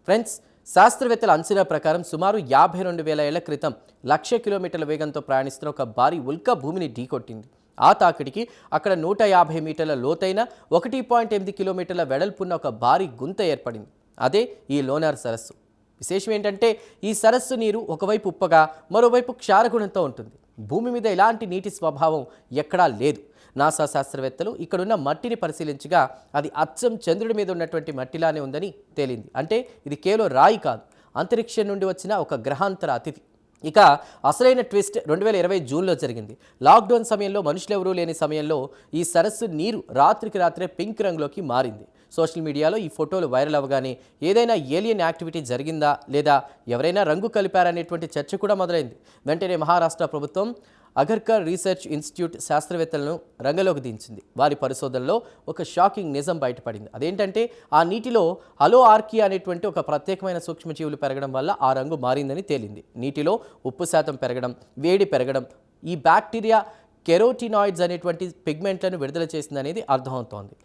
Friends, శాస్త్రవేత్తల అంచనా ప్రకారం సుమారు 52,000 ఏళ్ల క్రితం 1,00,000 కిలోమీటర్ల వేగంతో ప్రయాణిస్తున్న ఒక భారీ ఉల్కా భూమిని ఢీకొట్టింది. ఆ తాకిడికి అక్కడ 150 మీటర్ల లోతైన 1.8 కిలోమీటర్ల వెడల్పున్న ఒక భారీ గుంత ఏర్పడింది. అదే ఈ లోనార్ సరస్సు. విశేషం ఏంటంటే ఈ సరస్సు నీరు ఒకవైపు ఉప్పగా మరోవైపు క్షారగుణంతో ఉంటుంది. భూమి మీద ఇలాంటి నీటి స్వభావం ఎక్కడా లేదు. నాసా శాస్త్రవేత్తలు ఇక్కడున్న మట్టిని పరిశీలించగా అది అచ్చం చంద్రుడి మీద ఉన్నటువంటి మట్టిలానే ఉందని తేలింది. అంటే ఇది కేవలం రాయి కాదు, అంతరిక్షం నుండి వచ్చిన ఒక గ్రహాంతర అతిథి. ఇక అసలైన ట్విస్ట్ 2020 జూన్లో జరిగింది. లాక్డౌన్ సమయంలో మనుషులెవరూ లేని సమయంలో ఈ సరస్సు నీరు రాత్రికి రాత్రే పింక్ రంగులోకి మారింది. సోషల్ మీడియాలో ఈ ఫోటోలు వైరల్ అవ్వగానే ఏదైనా ఏలియన్ యాక్టివిటీ జరిగిందా లేదా ఎవరైనా రంగు కలిపారనేటువంటి చర్చ కూడా మొదలైంది. వెంటనే మహారాష్ట్ర ప్రభుత్వం అగర్కర్ రీసెర్చ్ ఇన్స్టిట్యూట్ శాస్త్రవేత్తలను రంగంలోకి దించింది. వారి పరిశోధనలో ఒక షాకింగ్ నిజం బయటపడింది. అదేంటంటే ఆ నీటిలో అలో ఆర్కియా అనేటువంటి ఒక ప్రత్యేకమైన సూక్ష్మజీవులు పెరగడం వల్ల ఆ రంగు మారిందని తేలింది. నీటిలో ఉప్పు శాతం పెరగడం, వేడి పెరగడం ఈ బ్యాక్టీరియా కెరోటినాయిడ్స్ అనేటువంటి పిగ్మెంట్లను విడుదల చేసిందనేది అర్థమవుతోంది.